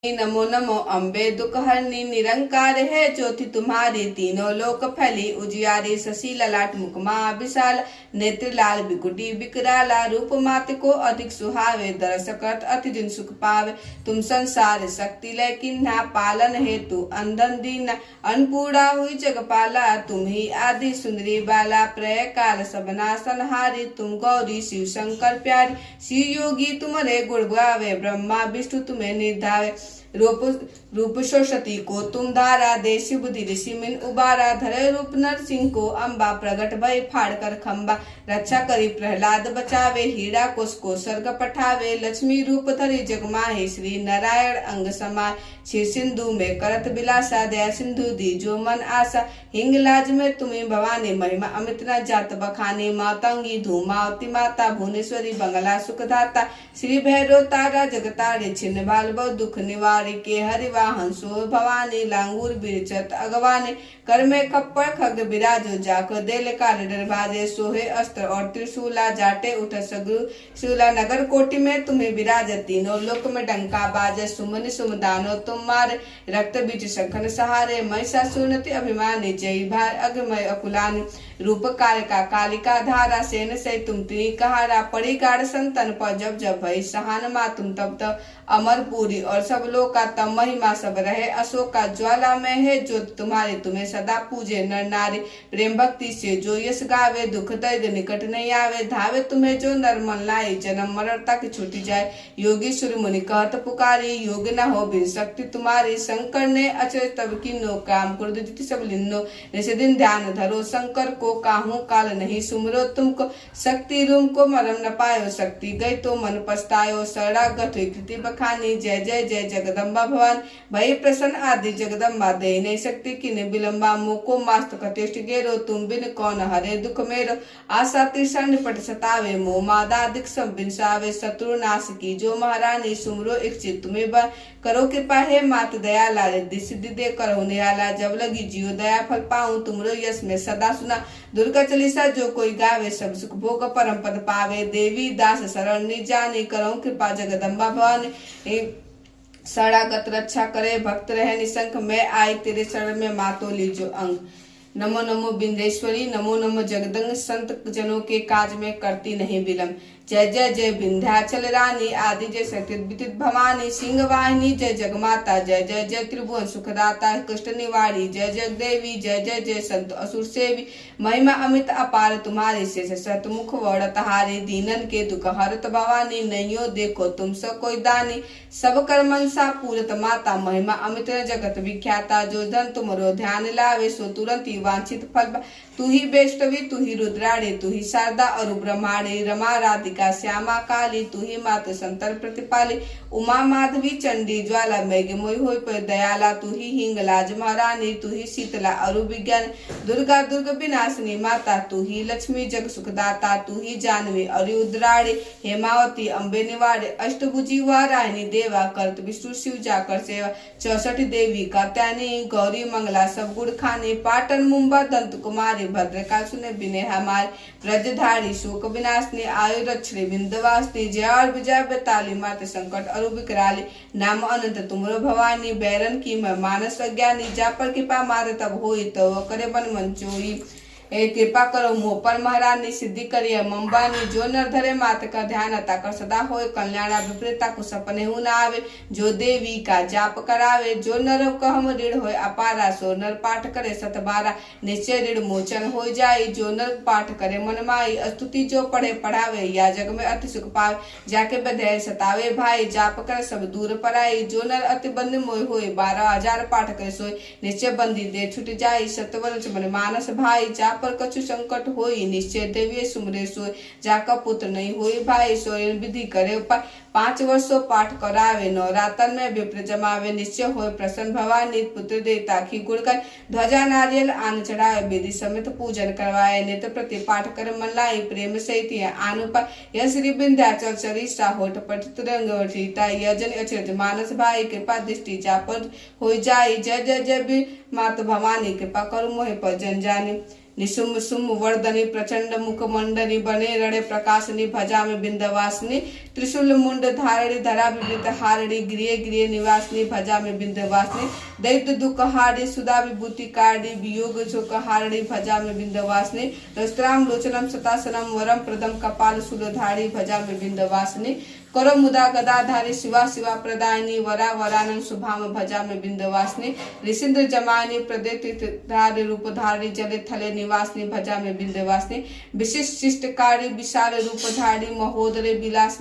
नमो नमो अम्बे दुखहरनी निरंकार है ज्योति तुम्हारी तीनों लोक फैली उजियारी शशि ललाट मुखमा विशाल नेत्र लाल बिकुटी बिकराला रूप मात को अधिक सुहावे दरस करत अति दिन सुख पावे तुम संसार शक्ति लय किन्हा पालन हेतु अंधन दीन अन्नपूर्णा हुई जगपाला तुम ही आदि सुंदरी बाला प्रय काल सबना संहारी तुम गौरी शिव शंकर प्यारी शिव योगी तुम्हारे गुण गावे ब्रह्मा विष्णु तुम्हें निधावे रूप सरस्वती को तुम धारा दे शिव बुद्धि ऋषि मिन उबारा धरे रूप नरसिंह को अम्बा प्रगट भय फाड़ कर खम्बा रक्षा करी प्रहलाद बचावे हीरा कोश को स्वर्ग पठावे लक्ष्मी रूप धरी जगमाहे श्री नारायण अंग समाय क्षीर सिंधु में करत बिलासा दया सिंधु दी जो मन आशा हिंगलाज में तुम्हें भवानी महिमा अमित न जात बखानी मातंगी धूमावती माता भुवनेश्वरी बंगला सुखदाता श्री भैरव तारा जगतारे छिन्न भाल दुख निवारी के हरिवा हंसो भवानी लांगूर बिरचत अगवानी कर में खप्पड़ खग बिराजो जाको देल काल दरवाजे सोहे अस्त्र और त्रिशूला जाटे उठ सगु शूला नगर कोटि में तुम्हें विराज तीनों लोक में डंका बाजे सुमन सुमदानो तुम मारे रक्त बीच शंखन सहारे महिषासुरनति अभिमानी जय भार अग्रमय अकुलानी रूप कालिका कालिका धारा सेन से तुम तिनी कहारा पड़ी गाढ़ संतन पर जब जब भई सहान मा तुम तब तब अमर पूरी और सब लोग का तब महिमा सब रहे अशोक का ज्वाला में है जो तुम्हारे तुम्हें सदा पूजे नर नारी प्रेम भक्ति से जो यश गावे दुख दर्द निकट नहीं आवे धावे तुम्हें जो नर मन लाई जन्म मरण तक छूटी जाए योगी सुर मुनि कहत पुकारी योग न हो बिन शक्ति तुम्हारी शंकर ने अचर तब किन्नो काम क्रोध सब लिन्नो जैसे दिन ध्यान धरो शंकर को काहू काल नहीं सुमरो तुमको शक्ति रूम को मरम न पायो शक्ति गई तो मन पछतायो शरणागत कृति बखानी जय जय जय जगदम्बा भवान भई प्रसन्न आदि जगदम्बा दे नहीं शक्ति किने विलंबा मुको मास्त कटेष्ट गेरो तुम बिन कौन हरे दुख मेरो आशा त्रिषण निपट सतावे मोह मादा दिख सब बिनसावे शत्रु नाश की जो महारानी सुमरो इच्छित तुम्हें करो कृपा है मात दयाला रिद्धि सिद्धि दे करो निराला जब लगी जियो दया फल पाऊं तुमरो यश में सदा सुना दुर्गा चालीसा जो कोई गावे सब सुख भोग परम पद पावे देवी दास शरण निजानी करो कृपा जगदम्बा भवानी शरणागत रक्षा करे भक्त रहे निशंक मैं आई तेरे शरण में मातो लीजो अंग नमो नमो बिंदेश्वरी नमो नमो जगदंग संत जनों के काज में करती नहीं विलम्ब जय जय जय विंध्याचल रानी आदि जय शक्ति विदित भवानी सिंह वाहिनी जय जगमाता जय जय जय त्रिभुवन सुखदाता कृष्ण निवारी जय जय देवी जय जय जय संत असुर सेवी महिमा अमित अपार तुम्हारी शेष सतमुख वड़तहारी दीनन के दुख हरत भवानी नैयो देखो तुम सब कोई दानी सब कर मनसा पूरत माता महिमा अमित जगत विख्याता जो धन तुमरो ध्यान लावे सो तुरंत वांछित फल तू ही वैष्णवी तू ही रुद्राणी तू ही शारदा और ब्रह्माणी रमा राधिका श्यामा काली तू ही मात संतर प्रतिपाली उमा माधवी चंडी ज्वाला मेघ मोई होई पर दयाला तू ही हिंगलाज महारानी तू ही शीतला अरु विज्ञान दुर्गा दुर्ग विनाशिनी माता तू ही लक्ष्मी जग सुखदाता तू ही जानवी अरुद्राणी हेमावती अम्बे निवाड़े अष्टभुजी वारायणी देवा करत विष्णु शिव जाकर सेवा 64 देवी कात्यायनी गौरी मंगला सब गुड़ खानी पाटन मुंबा दंत कुमारी भद्रकाल सुने बिने हमारे ब्रजधारी शोक विनाशनी आयु रक्षणी बिंदवासिनी जय और विजय बेताली माते संकट अरु विकराली नाम अनंत तुमरो भवानी बैरन की मैं मानस अज्ञानी जा पर कृपा मारे तब होई तो करे बन मन चोई कृपा करो मोह पर महारानी सिद्धि करिए मंबानी जो नर धरे मात का ध्यान ताकर सदा होए कल्याणा विपरीता को सपने हु न आवे जो देवी का जाप करावे जो नर कहम ऋण होए अपारा सो नर पाठ करे सतबारा निश्चय ऋण मोचन हो जाई जो नर पाठ करे मन माई स्तुति जो पढ़े पढ़ावे या जग में अति सुख पावे जाके बधे सतावे भाई जाप कर सब दूर पराई जो नर अति बंद मोय होए 12,000 पाठ करे सोए निश्चय बंदी दे छुट जाई सतवंश मन मानस भाई जा पर कछु संकट होई निश्चय देवी सुमरे सोय जाका पुत्र नहीं होई भाई सोय विधि करे 5 वर्षों पाठ करावे नवरातन में विप्र जमावे निश्चय होय प्रसन्न भवानी पुत्र देता की गुणकर ध्वजा नारियल आन चढ़ाए विधि समेत पूजन करवाए नेत्र प्रति पाठ कर मन लाई प्रेम सहित आनुपा यह श्री विंध्याचल सरिसा होठ पट तुरंग वठीता यजन अचरज मानस भाई कृपा दृष्टि जापर हो जाई जय जय जय भी मात भवानी कृपा करु मोहि पर जन जानी निशुम सुम वर्धनी प्रचंड मुखमंडनी बने रणे प्रकाशनी भजामि बिंदवासिनी त्रिशूल मुंड धारणी धरा विवृत हारिणी गृह गृह निवासिनी भजामि बिंदवासिनी दैत्य दुख हारिणी सुधा विभूति कारिणी वियोग शोक हारिणी भजामि बिंदवासिनी रस्त्राम लोचनम सतासनम वरम प्रदम कपाल शूलधारी भजामि बिंदवासिनी करो मुदा गदाधारी शिवा शिवा प्रदायिनी वरा वरानन शुभाम भजामि बिंदवासिनी ऋषिंद्र जमानी प्रदेतिधारी रूपधारी जले थले निवासिनी भजामि बिंदवासिनी विशिष्ट शिष्टकारी विशाल रूपधारी महोदरे विलासिनी